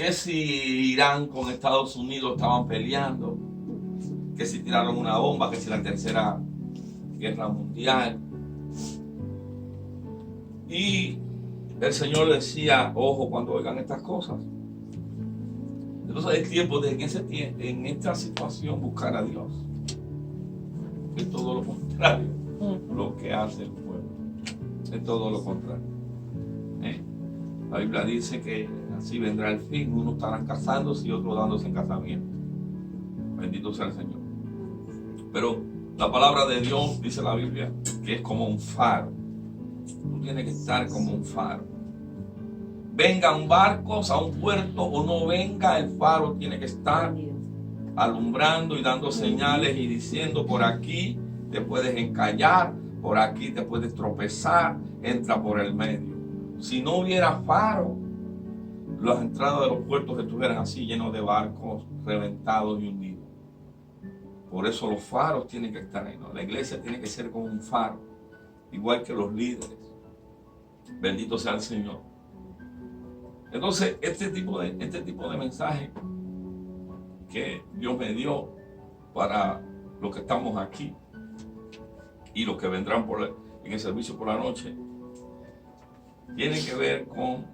que si Irán con Estados Unidos estaban peleando, que si tiraron una bomba, que si la tercera guerra mundial. Y el Señor decía, ojo cuando oigan estas cosas. Entonces es tiempo de en esta situación buscar a Dios. Es todo lo contrario lo que hace el pueblo. Es todo lo contrario. La Biblia dice que así vendrá el fin. Unos estarán casándose y otros dándose en casamiento. Bendito sea el Señor. Pero la palabra de Dios, dice la Biblia, que es como un faro. Tú tienes que estar como un faro. Vengan barcos a un puerto o no venga, el faro tiene que estar alumbrando y dando señales y diciendo: por aquí te puedes encallar, por aquí te puedes tropezar, entra por el medio. Si no hubiera faro, las entradas de los puertos estuvieran así llenos de barcos reventados y hundidos. Por eso los faros tienen que estar ahí, ¿no? La iglesia tiene que ser como un faro, igual que los líderes. Bendito sea el Señor. Entonces, este tipo de mensaje que Dios me dio para los que estamos aquí y los que vendrán en el servicio por la noche, tiene que ver con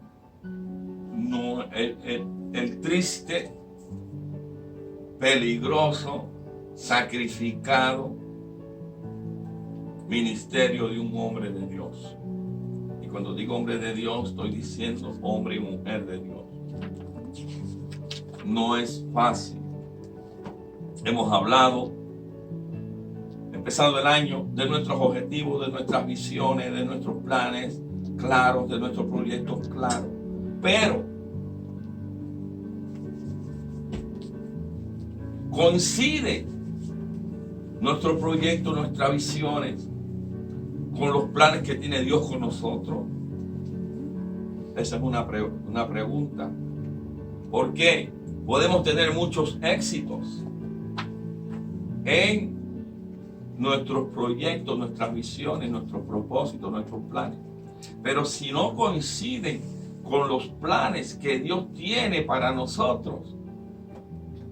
el triste, peligroso, sacrificado ministerio de un hombre de Dios. Y cuando digo hombre de Dios, estoy diciendo hombre y mujer de Dios. No es fácil. Hemos hablado, empezando el año, de nuestros objetivos, de nuestras visiones, de nuestros planes claros, de nuestros proyectos claros. Pero coincide nuestro proyecto, nuestras visiones con los planes que tiene Dios con nosotros. Esa es una pregunta. ¿Por qué? Podemos tener muchos éxitos en nuestros proyectos, nuestras visiones, nuestros propósitos, nuestros planes. Pero si no coinciden con los planes que Dios tiene para nosotros,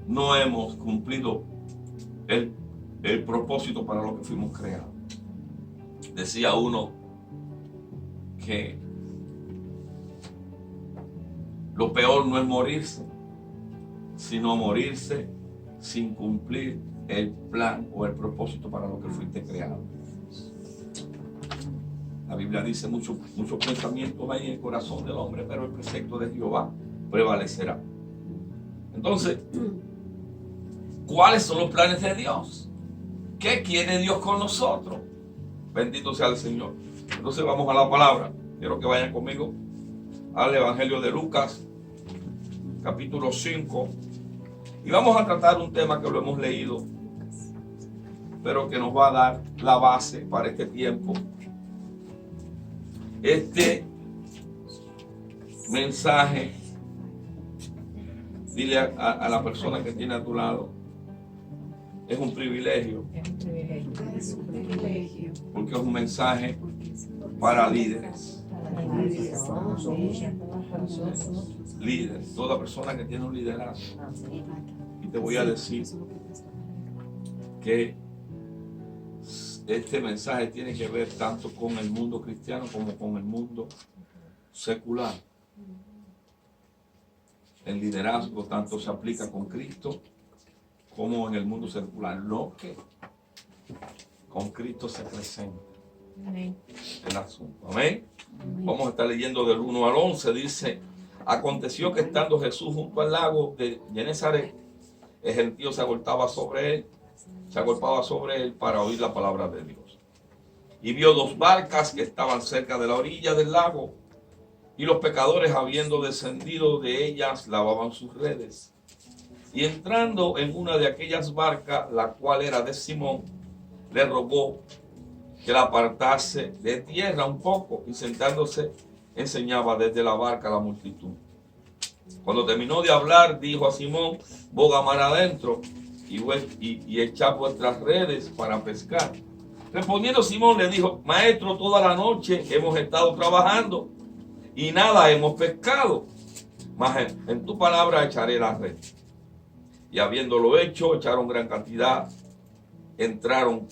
no hemos cumplido el propósito para lo que fuimos creados. Decía uno que lo peor no es morirse, sino morirse sin cumplir el plan o el propósito para lo que fuiste creado. La Biblia dice muchos pensamientos hay en el corazón del hombre, pero el precepto de Jehová prevalecerá. Entonces, ¿cuáles son los planes de Dios? ¿Qué quiere Dios con nosotros? Bendito sea el Señor. Entonces vamos a la palabra. Quiero que vayan conmigo al Evangelio de Lucas, capítulo 5. Y vamos a tratar un tema que lo hemos leído, pero que nos va a dar la base para este tiempo. Este mensaje, dile a la persona que tiene a tu lado, es un privilegio. Es un privilegio. Porque es un mensaje para líderes. Líderes, toda persona que tiene un liderazgo. Y te voy a decir que este mensaje tiene que ver tanto con el mundo cristiano como con el mundo secular. El liderazgo tanto se aplica con Cristo como en el mundo secular. Lo que con Cristo se presenta el asunto. Amén. Vamos a estar leyendo del 1 al 11. Dice: aconteció que estando Jesús junto al lago de Genesaret, el gentío se agolpaba sobre él para oír la palabra de Dios. Y vio dos barcas que estaban cerca de la orilla del lago, y los pecadores, habiendo descendido de ellas, lavaban sus redes. Y entrando en una de aquellas barcas, la cual era de Simón, le rogó que la apartase de tierra un poco, y sentándose enseñaba desde la barca a la multitud. Cuando terminó de hablar, dijo a Simón: boga mar adentro y echad vuestras redes para pescar. Respondiendo Simón le dijo: maestro, toda la noche hemos estado trabajando y nada hemos pescado, mas en tu palabra echaré la red. Y habiéndolo hecho, echaron gran cantidad, encerraron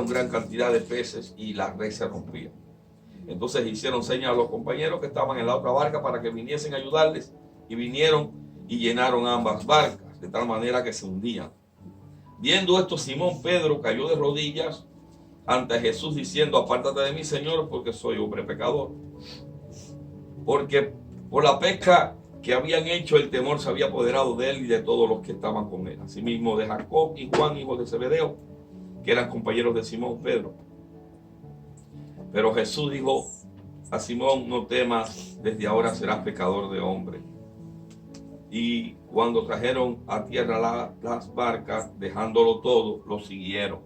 gran cantidad de peces y la red se rompía. Entonces hicieron señas a los compañeros que estaban en la otra barca para que viniesen a ayudarles, y vinieron y llenaron ambas barcas, de tal manera que se hundían. Viendo esto, Simón Pedro cayó de rodillas ante Jesús diciendo: apártate de mí, Señor, porque soy hombre pecador. Porque por la pesca que habían hecho, el temor se había apoderado de él y de todos los que estaban con él, asimismo de Jacob y Juan, hijos de Zebedeo, que eran compañeros de Simón Pedro. Pero Jesús dijo a Simón: no temas, desde ahora serás pescador de hombres. Y cuando trajeron a tierra las barcas, dejándolo todo, lo siguieron.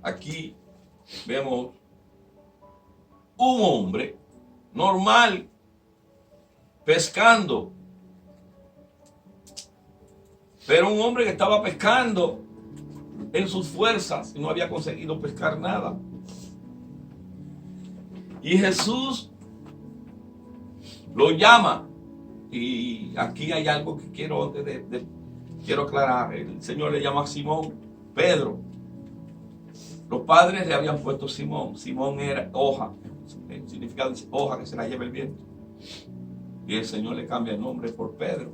Aquí vemos un hombre normal pescando, pero un hombre que estaba pescando en sus fuerzas y no había conseguido pescar nada. Y Jesús lo llama, y aquí hay algo que quiero aclarar. El Señor le llama a Simón Pedro. Los padres le habían puesto Simón. Simón era hoja, significa hoja que se la lleva el viento. Y el Señor le cambia el nombre por Pedro.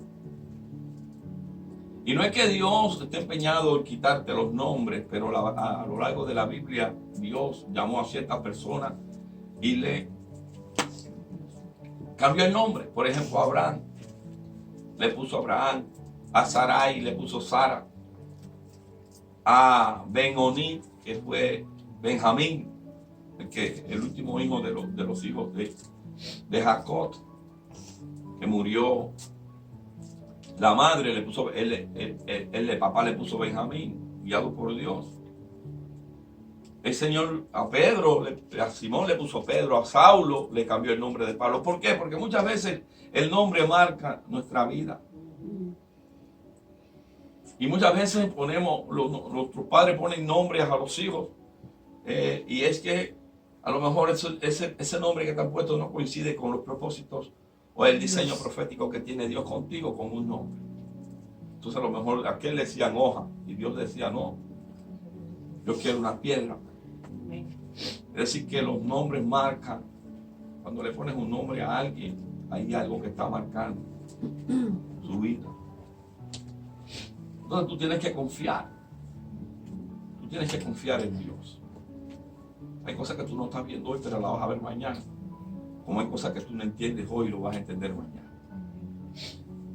Y no es que Dios esté empeñado en quitarte los nombres, pero a lo largo de la Biblia Dios llamó a ciertas personas y le cambió el nombre. Por ejemplo, a Abraham le puso Abraham, a Sarai le puso Sara, a Ben-Oni, que fue Benjamín, el último hijo de los hijos de Jacob, que murió. La madre le puso, el papá le puso Benjamín, guiado por Dios. El Señor a Simón le puso Pedro, a Saulo le cambió el nombre de Pablo. ¿Por qué? Porque muchas veces el nombre marca nuestra vida. Y muchas veces nuestros padres ponen nombres a los hijos, y es que a lo mejor ese nombre que te han puesto no coincide con los propósitos o el diseño profético que tiene Dios contigo con un nombre. Entonces a lo mejor a aquel le decían hoja y Dios decía: no, yo quiero una piedra. Es decir, que los nombres marcan. Cuando le pones un nombre a alguien, hay algo que está marcando su vida. Entonces tú tienes que confiar. Tú tienes que confiar en Dios. Hay cosas que tú no estás viendo hoy, pero las vas a ver mañana. Como hay cosas que tú no entiendes hoy, lo vas a entender mañana.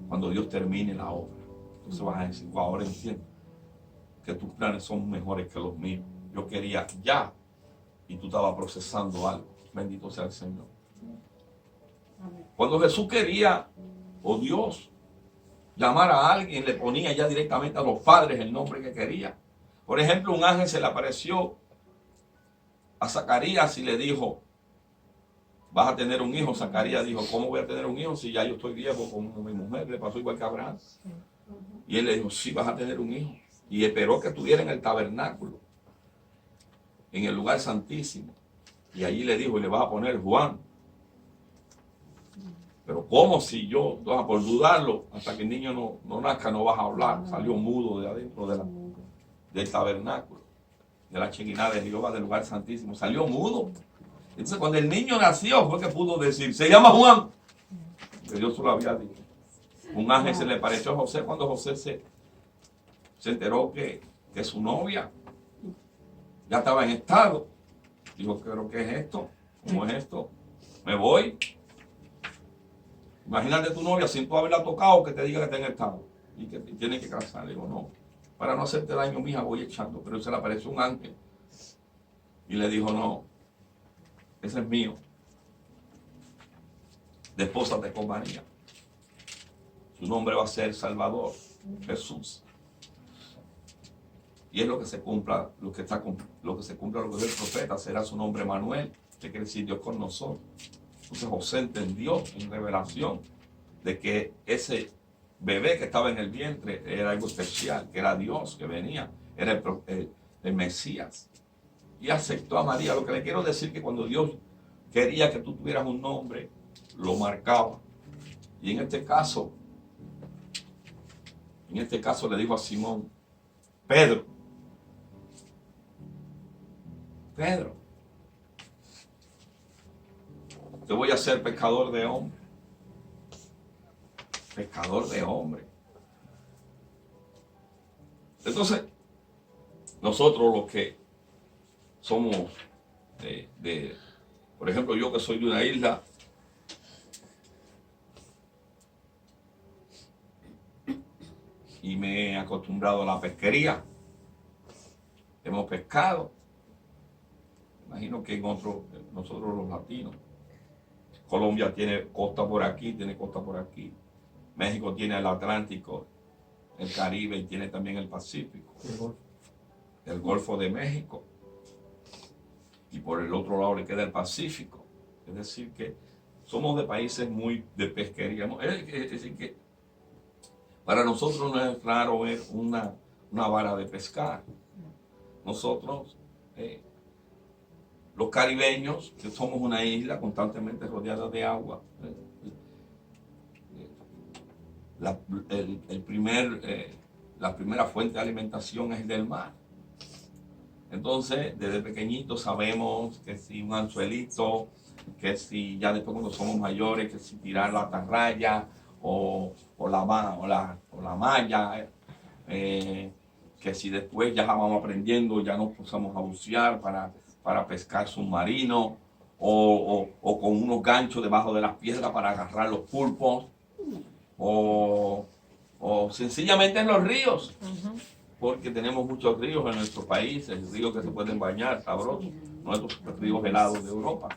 Cuando Dios termine la obra, entonces vas a decir: wow, ahora entiendo que tus planes son mejores que los míos. Yo quería ya, y tú estabas procesando algo. Bendito sea el Señor. Cuando Jesús quería, o Dios, llamar a alguien, le ponía ya directamente a los padres el nombre que quería. Por ejemplo, un ángel se le apareció a Zacarías y le dijo: vas a tener un hijo. Zacarías dijo: ¿cómo voy a tener un hijo si ya yo estoy viejo como mi mujer? Le pasó igual que a Abraham. Y él le dijo: sí, vas a tener un hijo. Y esperó que estuviera en el tabernáculo, en el lugar santísimo. Y allí le dijo: y le vas a poner Juan. Pero ¿cómo si yo, por dudarlo, hasta que el niño no nazca, no vas a hablar? Salió mudo de adentro del tabernáculo, de la chequina de Jehová, del lugar santísimo. Salió mudo. Entonces cuando el niño nació fue que pudo decir: se llama Juan. Que Dios se lo había dicho. Un ángel se le pareció a José cuando José se enteró que su novia ya estaba en estado. Dijo: ¿pero qué es esto? ¿Cómo es esto? Me voy. Imagínate tu novia sin tú haberla tocado, que te diga que está en estado y que tiene que casar. Le digo: no, para no hacerte daño, mija, voy echando. Pero se le apareció un ángel y le dijo: no, ese es mío. Despósate con María. Su nombre va a ser Salvador, Jesús. Y es lo que se cumpla, lo que se cumpla lo que es el profeta, será su nombre Manuel, que quiere decir Dios con nosotros. Entonces José entendió en revelación de que ese bebé que estaba en el vientre era algo especial, que era Dios que venía, era el Mesías. Y aceptó a María. Lo que le quiero decir es que cuando Dios quería que tú tuvieras un nombre, lo marcaba. Y en este caso le dijo a Simón, Pedro, te voy a hacer pescador de hombres. Pescador de hombres. Entonces, nosotros los que somos por ejemplo, yo que soy de una isla, y me he acostumbrado a la pesquería, hemos pescado, imagino que nosotros los latinos, Colombia tiene costa por aquí, tiene costa por aquí, México tiene el Atlántico, el Caribe y tiene también el Pacífico, el Golfo de México, y por el otro lado le queda el Pacífico. Es decir que somos de países muy de pesquería. Es decir que para nosotros no es raro ver una vara de pescar. Nosotros, los caribeños, que somos una isla constantemente rodeada de agua, la primera fuente de alimentación es del mar. Entonces, desde pequeñitos sabemos que si un anzuelito, que si ya después cuando somos mayores, que si tirar la atarraya o la malla, que si después ya vamos aprendiendo, ya nos pusimos a bucear para pescar submarino o con unos ganchos debajo de las piedras para agarrar los pulpos o sencillamente en los ríos. Porque tenemos muchos ríos en nuestro país, ríos que se pueden bañar, sabrosos, nuestros ríos helados de Europa.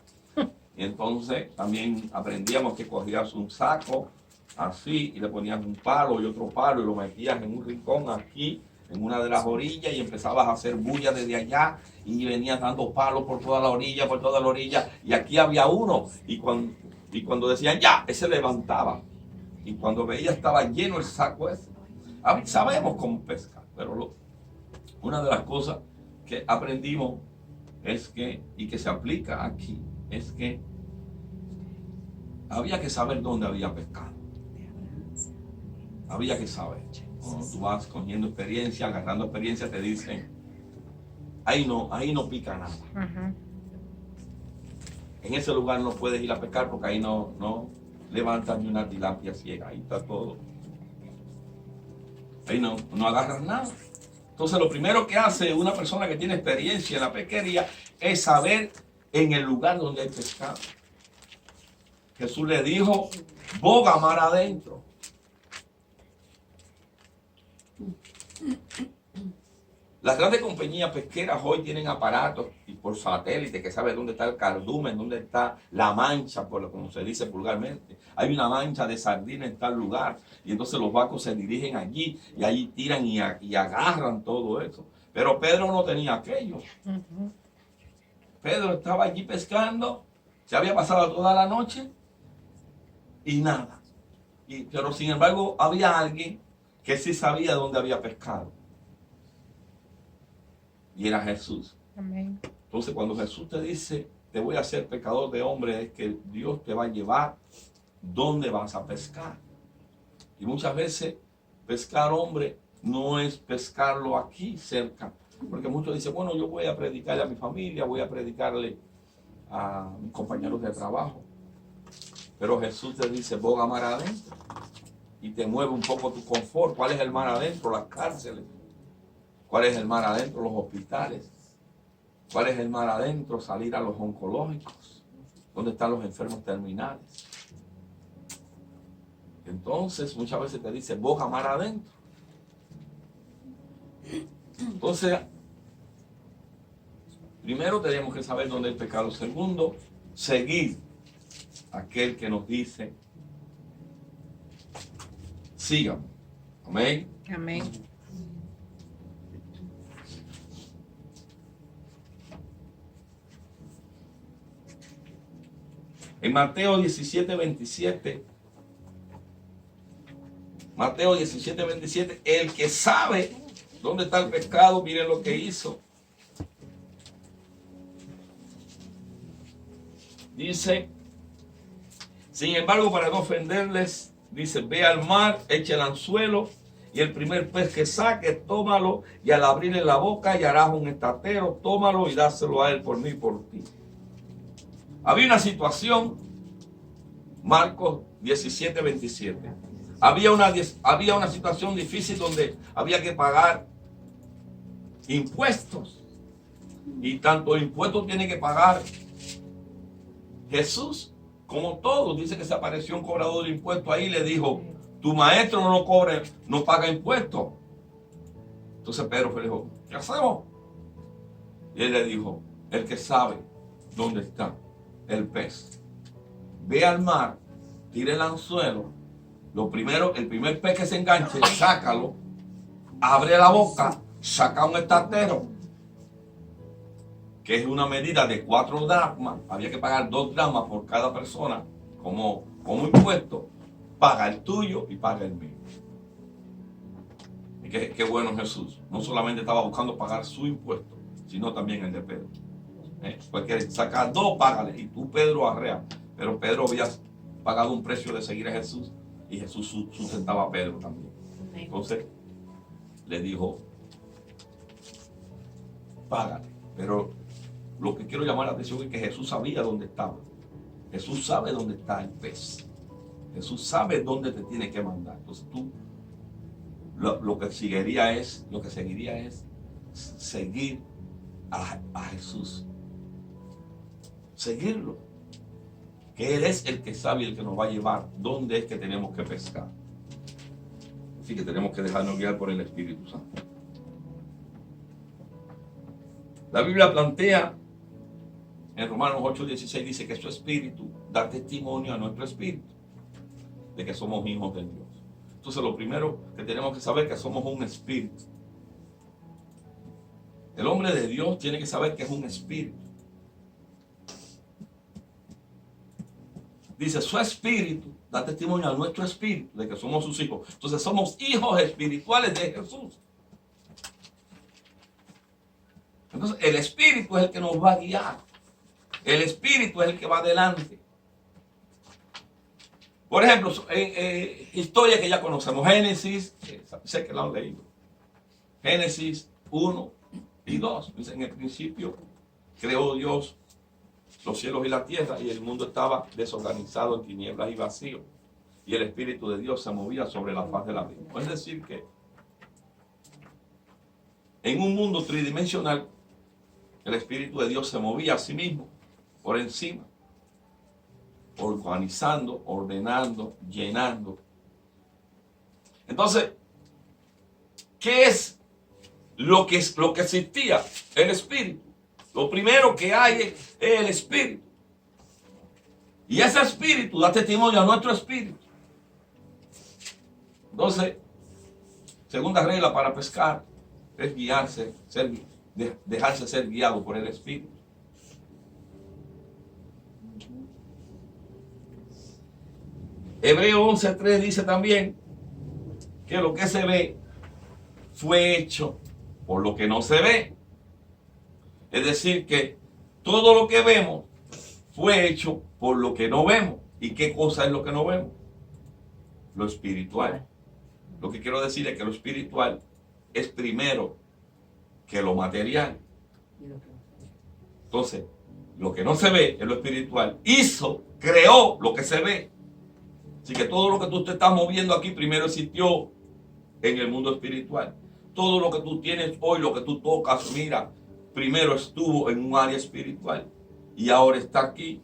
Y entonces también aprendíamos que cogías un saco así y le ponías un palo y otro palo y lo metías en un rincón aquí, en una de las orillas, y empezabas a hacer bulla desde allá y venías dando palos por toda la orilla, y aquí había uno, y cuando decían ya, ese levantaba, y cuando veía estaba lleno el saco ese. Sabemos cómo pescar, pero una de las cosas que aprendimos es que, y que se aplica aquí, es que había que saber dónde había pescado. Había que saber. Cuando tú vas cogiendo experiencia, agarrando experiencia, te dicen, ahí no pica nada. En ese lugar no puedes ir a pescar porque ahí no levantas ni una tilapia ciega, ahí está todo. Ahí no agarras nada. Entonces lo primero que hace una persona que tiene experiencia en la pesquería es saber en el lugar donde hay pescado. Jesús le dijo, boga mar adentro. Las grandes compañías pesqueras hoy tienen aparatos y por satélite que sabe dónde está el cardumen, dónde está la mancha, como se dice vulgarmente. Hay una mancha de sardina en tal lugar y entonces los barcos se dirigen allí y allí tiran y agarran todo eso. Pero Pedro no tenía aquello. Pedro estaba allí pescando, se había pasado toda la noche y nada. Pero sin embargo había alguien que sí sabía dónde había pescado. Y era Jesús. Amén. Entonces cuando Jesús te dice, te voy a hacer pescador de hombres, es que Dios te va a llevar donde vas a pescar. Y muchas veces pescar hombre no es pescarlo aquí cerca. Porque muchos dicen, bueno, yo voy a predicarle a mi familia, voy a predicarle a mis compañeros de trabajo. Pero Jesús te dice, boga mar adentro. Y te mueve un poco tu confort. ¿Cuál es el mar adentro? Las cárceles. ¿Cuál es el mar adentro? Los hospitales. ¿Cuál es el mar adentro? Salir a los oncológicos. ¿Dónde están los enfermos terminales? Entonces, muchas veces te dice, boga mar adentro. Entonces, primero tenemos que saber dónde hay pecado. Segundo, seguir aquel que nos dice, síganme. Amén. Amén. En Mateo 17:27, el que sabe dónde está el pescado, miren lo que hizo. Dice, sin embargo, para no ofenderles, dice, ve al mar, echa el anzuelo, y el primer pez que saque, tómalo, y al abrirle la boca, y harás un estatero, tómalo y dáselo a él por mí y por ti. Había una situación, Marcos 17, 27. Había una situación difícil donde había que pagar impuestos. Y tanto impuestos tiene que pagar Jesús como todos. Dice que se apareció un cobrador de impuestos ahí y le dijo, tu maestro no paga impuestos. Entonces Pedro le dijo, ¿qué hacemos? Y él le dijo, el que sabe dónde está el pez, ve al mar, tire el anzuelo, el primer pez que se enganche, sácalo, abre la boca, saca un estatero, que es una medida de 4 dracmas, había que pagar 2 dracmas por cada persona como impuesto, paga el tuyo y paga el mío. Y qué bueno Jesús, no solamente estaba buscando pagar su impuesto, sino también el de Pedro. Porque saca 2, págale, y tú Pedro arrea. Pero Pedro había pagado un precio de seguir a Jesús, y Jesús sustentaba a Pedro también. Entonces le dijo, págale. Pero lo que quiero llamar la atención es que Jesús sabía dónde estaba. Jesús sabe dónde está el pez. Jesús sabe dónde te tiene que mandar. Entonces tú lo que seguiría es seguir a Jesús. Seguirlo. Que Él es el que sabe y el que nos va a llevar dónde es que tenemos que pescar. Así que tenemos que dejarnos guiar por el Espíritu Santo. La Biblia plantea en Romanos 8:16, dice que su espíritu da testimonio a nuestro espíritu de que somos hijos de Dios. Entonces lo primero que tenemos que saber es que somos un espíritu. El hombre de Dios tiene que saber que es un espíritu. Dice, su espíritu da testimonio a nuestro espíritu de que somos sus hijos. Entonces somos hijos espirituales de Jesús. Entonces el espíritu es el que nos va a guiar. El espíritu es el que va adelante. Por ejemplo, historia que ya conocemos. Génesis, sé que la han leído. Génesis 1 y 2. Dice, en el principio creó Dios los cielos y la tierra, y el mundo estaba desorganizado en tinieblas y vacío, y el Espíritu de Dios se movía sobre la faz de la vida. Es decir que en un mundo tridimensional el Espíritu de Dios se movía a sí mismo por encima, organizando, ordenando, llenando. Entonces, ¿qué es lo que existía? El Espíritu. Lo primero que hay es el Espíritu. Y ese Espíritu da testimonio a nuestro espíritu. Entonces, segunda regla para pescar es dejarse ser guiado por el Espíritu. Hebreo 11:3 dice también que lo que se ve fue hecho por lo que no se ve. Es decir, que todo lo que vemos fue hecho por lo que no vemos. ¿Y qué cosa es lo que no vemos? Lo espiritual. Lo que quiero decir es que lo espiritual es primero que lo material. Entonces, lo que no se ve es lo espiritual. Creó lo que se ve. Así que todo lo que tú te estás moviendo aquí primero existió en el mundo espiritual. Todo lo que tú tienes hoy, lo que tú tocas, mira, primero estuvo en un área espiritual y ahora está aquí.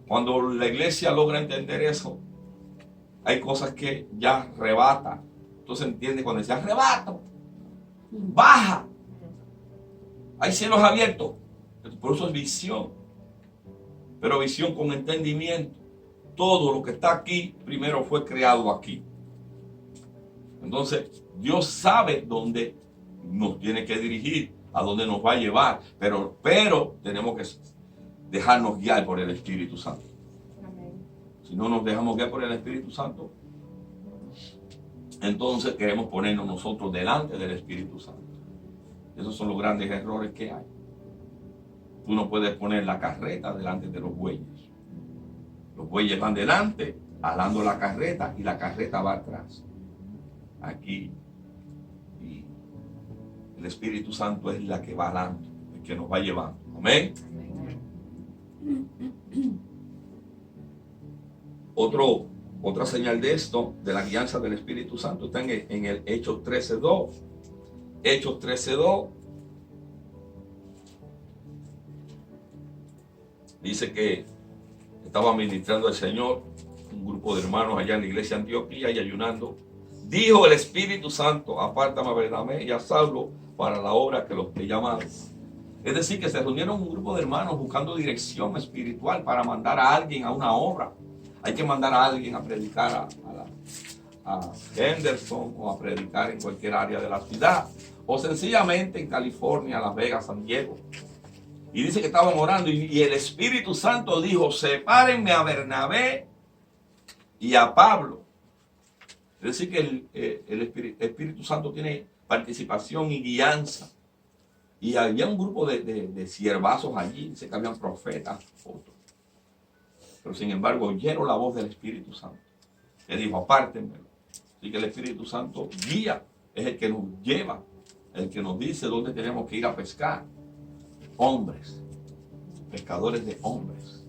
Cuando la iglesia logra entender eso, hay cosas que ya arrebata. Entonces entiende cuando dice arrebato, baja, hay cielos abiertos. Por eso es visión, pero visión con entendimiento. Todo lo que está aquí primero fue creado aquí. Entonces Dios sabe dónde nos tiene que dirigir, a dónde nos va a llevar, pero tenemos que dejarnos guiar por el Espíritu Santo. Amén. Si no nos dejamos guiar por el Espíritu Santo, entonces queremos ponernos nosotros delante del Espíritu Santo. Esos son los grandes errores que hay. Tú no puedes poner la carreta delante de los bueyes. Los bueyes van delante, alando la carreta, y la carreta va atrás. Aquí. Y el Espíritu Santo es la que va alando, el que nos va llevando. Amén. Otra señal de esto, de la guianza del Espíritu Santo, está en el Hechos 13:2. Hechos 13:2 dice que estaba ministrando el Señor, un grupo de hermanos allá en la iglesia de Antioquía, y ayunando. Dijo el Espíritu Santo: apártame a Bernabé y a Saulo para la obra que los he llamado. Es decir, que se reunieron un grupo de hermanos buscando dirección espiritual para mandar a alguien a una obra. Hay que mandar a alguien a predicar a Henderson, o a predicar en cualquier área de la ciudad, o sencillamente en California, Las Vegas, San Diego. Y dice que estaban orando, y el Espíritu Santo dijo: sepárenme a Bernabé y a Pablo. Es decir, que el Espíritu Santo tiene participación y guianza. Y había un grupo de siervazos allí, dice que habían profetas, otros. Pero sin embargo oyeron la voz del Espíritu Santo, que dijo: apártenmelo. Así que el Espíritu Santo guía, es el que nos lleva, el que nos dice dónde tenemos que ir a pescar. Hombres, pescadores de hombres.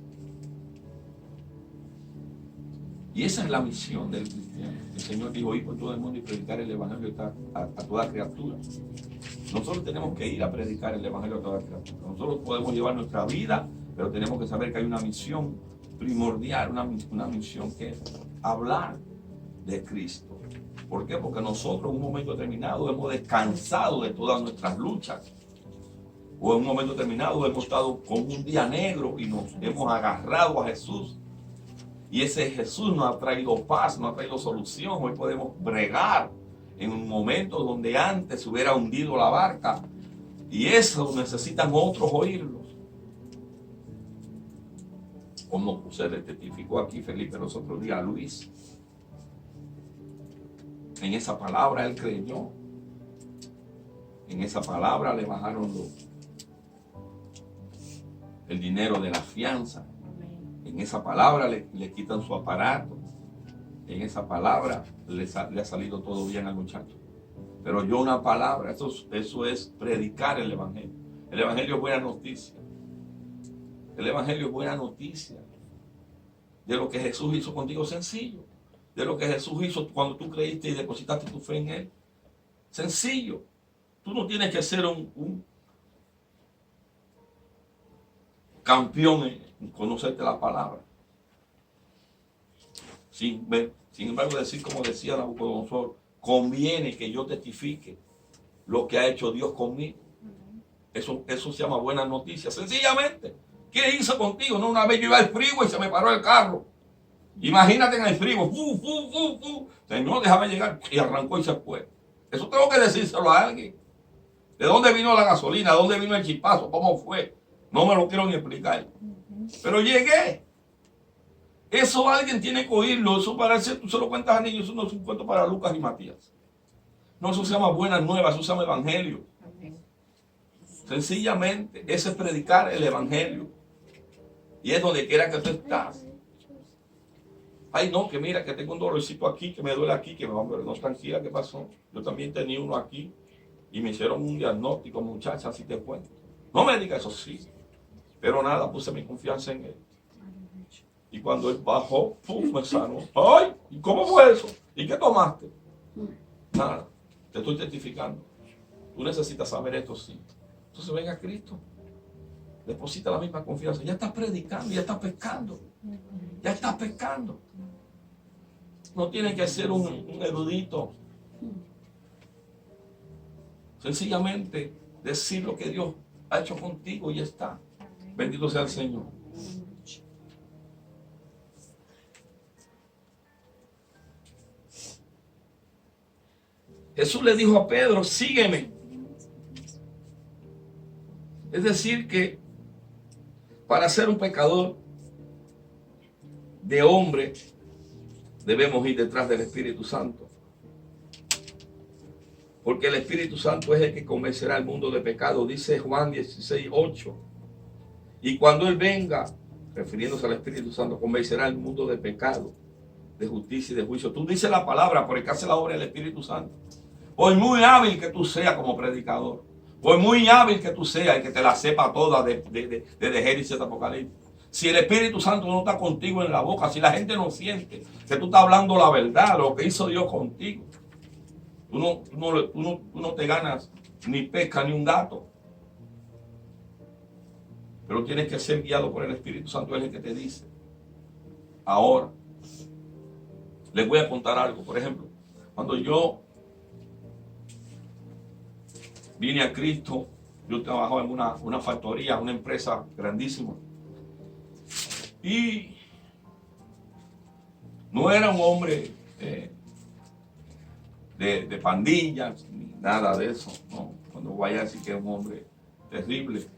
Y esa es la misión del cristiano. El Señor dijo: ir por todo el mundo y predicar el Evangelio a toda criatura. Nosotros tenemos que ir a predicar el Evangelio a toda criatura. Nosotros podemos llevar nuestra vida, pero tenemos que saber que hay una misión primordial, una misión que es hablar de Cristo. ¿Por qué? Porque nosotros en un momento determinado hemos descansado de todas nuestras luchas. O en un momento determinado hemos estado con un día negro y nos hemos agarrado a Jesús. Y ese Jesús nos ha traído paz, nos ha traído solución. Hoy podemos bregar en un momento donde antes se hubiera hundido la barca. Y eso necesitan otros oírlos. Como se le testificó aquí Felipe los otros días a Luis. En esa palabra él creyó. En esa palabra le bajaron el dinero de la fianza. En esa palabra le quitan su aparato. En esa palabra le ha salido todo bien al muchacho. Pero oyó una palabra. Eso es predicar el Evangelio. El Evangelio es buena noticia. El Evangelio es buena noticia de lo que Jesús hizo contigo, sencillo. De lo que Jesús hizo cuando tú creíste y depositaste tu fe en Él. Sencillo. Tú no tienes que ser un campeón en conocerte la palabra. Sin embargo, decir como decía Nabucodonosor: conviene que yo testifique lo que ha hecho Dios conmigo. Eso se llama buena noticia. Sencillamente, ¿qué hizo contigo? No, una vez yo iba al freeway y se me paró el carro. Imagínate en el freeway. Señor, déjame llegar. Y arrancó y se fue. Eso tengo que decírselo a alguien. ¿De dónde vino la gasolina? ¿De dónde vino el chispazo? ¿Cómo fue? No me lo quiero ni explicar. Pero llegué. Eso alguien tiene que oírlo. Eso parece, tú se lo cuentas a niños. Eso no es un cuento para Lucas y Matías. No, eso se llama buenas nuevas. Eso se llama evangelio. Sencillamente, ese es predicar el Evangelio. Y es donde quiera que tú estás. Ay, no, que mira, que tengo un dolorcito aquí, que me duele aquí, que me va a ver. No, tranquila, ¿qué pasó? Yo también tenía uno aquí y me hicieron un diagnóstico, muchacha, así te cuento. No me diga eso, sí. Pero nada, puse mi confianza en Él. Y cuando Él bajó, ¡pum!, me sanó. ¡Ay! ¿Y cómo fue eso? ¿Y qué tomaste? Nada, te estoy testificando. Tú necesitas saber esto, sí. Entonces venga Cristo, deposita la misma confianza. Ya estás predicando, ya estás pescando. Ya estás pescando. No tienes que ser un erudito. Sencillamente decir lo que Dios ha hecho contigo y ya está. Bendito sea el Señor. Jesús le dijo a Pedro: sígueme. Es decir que para ser un pecador de hombre debemos ir detrás del Espíritu Santo. Porque el Espíritu Santo es el que convencerá al mundo de pecado. Dice Juan 16:8. Y cuando Él venga, refiriéndose al Espíritu Santo, convencerá al mundo de pecado, de justicia y de juicio. Tú dices la palabra, por el que hace la obra del Espíritu Santo. Por muy hábil que tú seas como predicador, por muy hábil que tú seas y que te la sepa toda de Génesis hasta Apocalipsis, si el Espíritu Santo no está contigo en la boca, si la gente no siente que tú estás hablando la verdad, lo que hizo Dios contigo, tú no te ganas ni pesca ni un gato. Pero tienes que ser guiado por el Espíritu Santo, es el que te dice. Ahora, les voy a contar algo. Por ejemplo, cuando yo vine a Cristo, yo trabajaba en una factoría, una empresa grandísima. Y no era un hombre de pandillas, ni nada de eso. No, cuando vaya a decir que es un hombre terrible.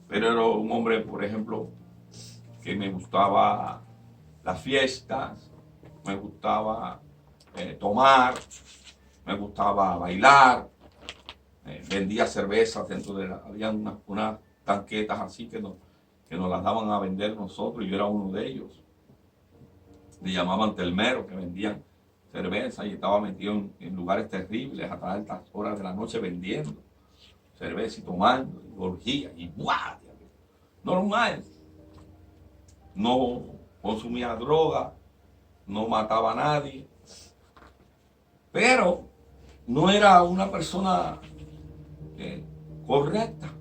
Pero era un hombre, por ejemplo, que me gustaba las fiestas, me gustaba tomar, me gustaba bailar, vendía cervezas dentro de había unas tanquetas así que nos las daban a vender nosotros, y yo era uno de ellos. Le llamaban telmeros, que vendían cerveza, y estaba metido en lugares terribles hasta altas horas de la noche vendiendo cerveza y tomando, y orgías, y ¡buah! Normal. No consumía droga, no mataba a nadie, pero no era una persona correcta.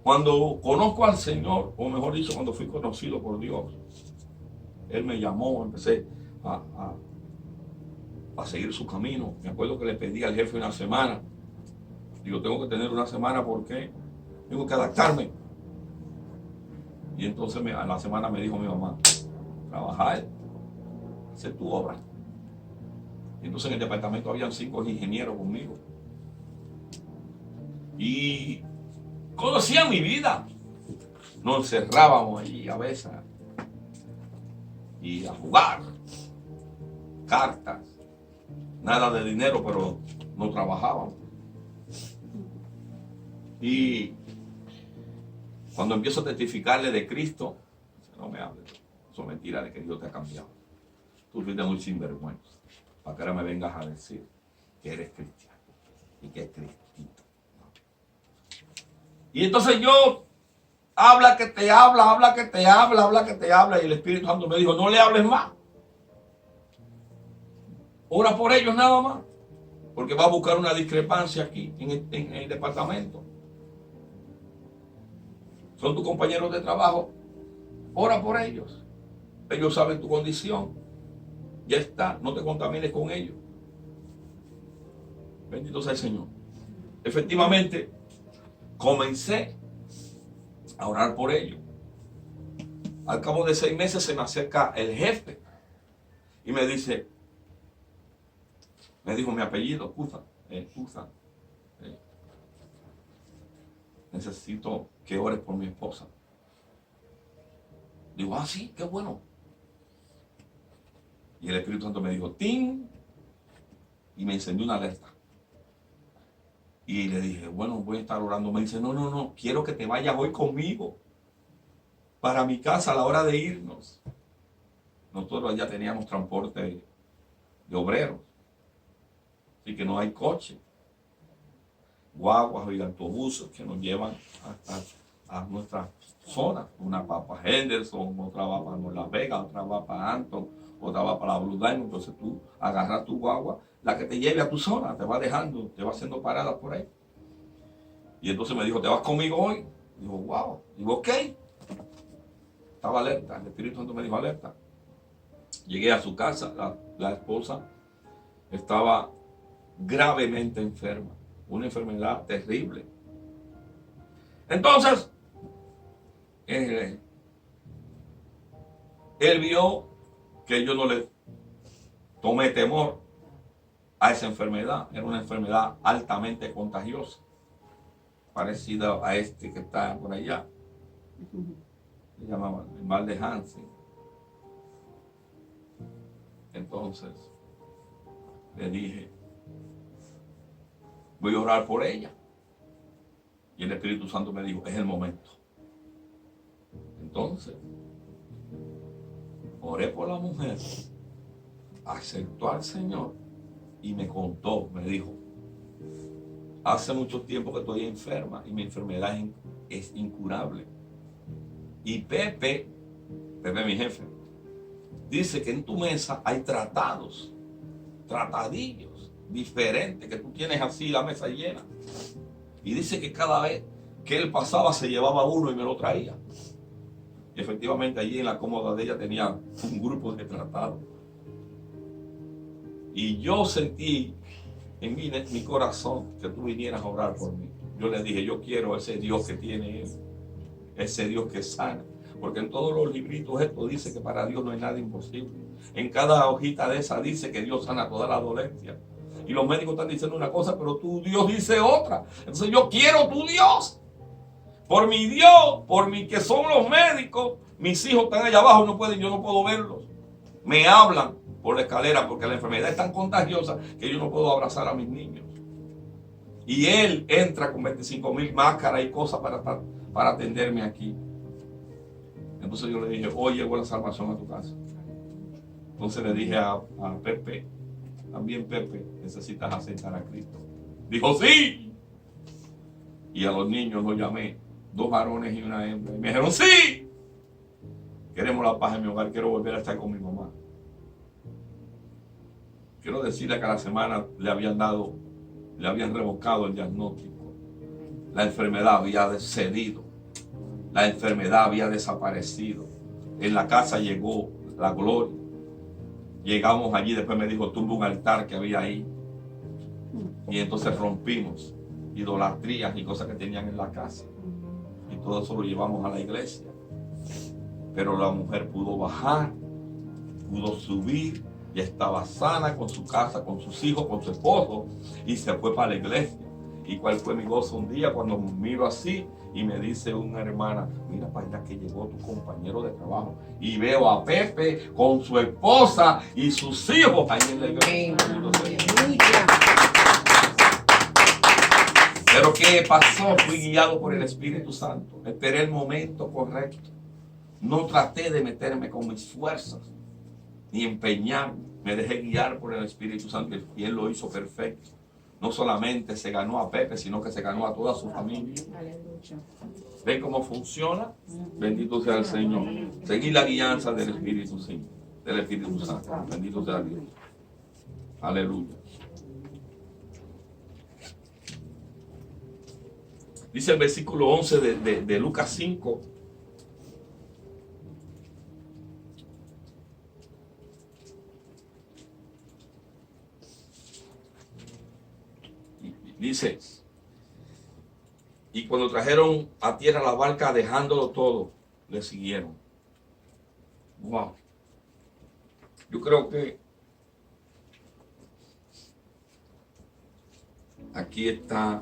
Cuando conozco al Señor, o mejor dicho, cuando fui conocido por Dios, Él me llamó, empecé a seguir su camino. Me acuerdo que le pedí al jefe una semana. Digo, tengo que tener una semana porque tengo que adaptarme. Y entonces a la semana me dijo mi mamá, trabajar, hacer tu obra. Y entonces en el departamento habían 5 ingenieros conmigo. Y conocían mi vida. Nos encerrábamos allí a veces y a jugar cartas. Nada de dinero, pero no trabajábamos. Y cuando empiezo a testificarle de Cristo, no me hables, eso es mentira de que Dios te ha cambiado. Tú fuiste muy sinvergüenza, para que ahora me vengas a decir que eres cristiano y que es cristito. Y entonces yo, habla que te habla, habla que te habla, habla que te habla, y el Espíritu Santo me dijo, no le hables más. Ora por ellos nada más, porque va a buscar una discrepancia aquí en el departamento. Son tus compañeros de trabajo, ora por ellos. Ellos saben tu condición. Ya está, no te contamines con ellos. Bendito sea el Señor. Efectivamente, comencé a orar por ellos. Al cabo de 6 meses se me acerca el jefe y me dice, me dijo mi apellido, Cuza, necesito que ores por mi esposa. Digo, sí, qué bueno. Y el Espíritu Santo me dijo, ¡ting! Y me encendió una alerta. Y le dije, bueno, voy a estar orando. Me dice, no, quiero que te vayas hoy conmigo para mi casa a la hora de irnos. Nosotros ya teníamos transporte de obreros, así que no hay coche. Guaguas y autobuses que nos llevan hasta a nuestra zona. Una va para Henderson, otra va para Las Vegas, otra va para Anton, otra va para la Blue Diamond. Entonces tú agarras tu guagua, la que te lleve a tu zona, te va dejando, te va haciendo paradas por ahí. Y entonces me dijo, ¿te vas conmigo hoy? Digo, wow. Digo, ok. Estaba alerta, el Espíritu Santo me dijo alerta. Llegué a su casa, la esposa estaba gravemente enferma, una enfermedad terrible. Entonces, él vio que yo no le tomé temor a esa enfermedad. Era una enfermedad altamente contagiosa, parecida a este que está por allá. Se llamaba el mal de Hansen. Entonces, le dije, voy a orar por ella. Y el Espíritu Santo me dijo, es el momento. Entonces, oré por la mujer, aceptó al Señor y me contó, me dijo, hace mucho tiempo que estoy enferma y mi enfermedad es incurable. Y Pepe, mi jefe, dice que en tu mesa hay tratadillos diferentes, que tú tienes así la mesa llena. Y dice que cada vez que él pasaba se llevaba uno y me lo traía. Y efectivamente allí en la cómoda de ella tenía un grupo de tratados. Y yo sentí en mi corazón que tú vinieras a orar por mí. Yo le dije, yo quiero ese Dios que tiene él, ese Dios que sana. Porque en todos los libritos esto dice que para Dios no hay nada imposible. En cada hojita de esa dice que Dios sana toda la dolencia. Y los médicos están diciendo una cosa, pero tu Dios dice otra. Entonces yo quiero tu Dios. Por mi Dios, por mi que son los médicos, mis hijos están allá abajo, no pueden, yo no puedo verlos. Me hablan por la escalera porque la enfermedad es tan contagiosa que yo no puedo abrazar a mis niños. Y él entra con 25,000 máscaras y cosas para atenderme aquí. Entonces yo le dije, hoy llegó la salvación a tu casa. Entonces le dije a Pepe, también Pepe, necesitas aceptar a Cristo. Dijo, sí. Y a los niños los llamé, 2 varones y una hembra. Y me dijeron, sí. Queremos la paz en mi hogar, quiero volver a estar con mi mamá. Quiero decirle que a la semana le habían revocado el diagnóstico. La enfermedad había cedido. La enfermedad había desaparecido. En la casa llegó la gloria. Llegamos allí, después me dijo, tumba un altar que había ahí. Y entonces rompimos idolatrías y cosas que tenían en la casa. Y todo eso lo llevamos a la iglesia. Pero la mujer pudo bajar, pudo subir, ya estaba sana con su casa, con sus hijos, con su esposo, y se fue para la iglesia. ¿Y cuál fue mi gozo un día cuando miro así y me dice una hermana, mira para allá que llegó tu compañero de trabajo? Y veo a Pepe con su esposa y sus hijos ahí en la iglesia. Pero ¿qué pasó? Fui guiado por el Espíritu Santo. Esperé el momento correcto. No traté de meterme con mis fuerzas ni empeñarme. Me dejé guiar por el Espíritu Santo y Él lo hizo perfecto. No solamente se ganó a Pepe, sino que se ganó a toda su familia. ¿Ven cómo funciona? Bendito sea el Señor. Seguir la guianza del Espíritu Santo. Bendito sea Dios. Aleluya. Dice el versículo 11 de Lucas 5. Dice, y cuando trajeron a tierra la barca, dejándolo todo, le siguieron. Wow. Yo creo que aquí está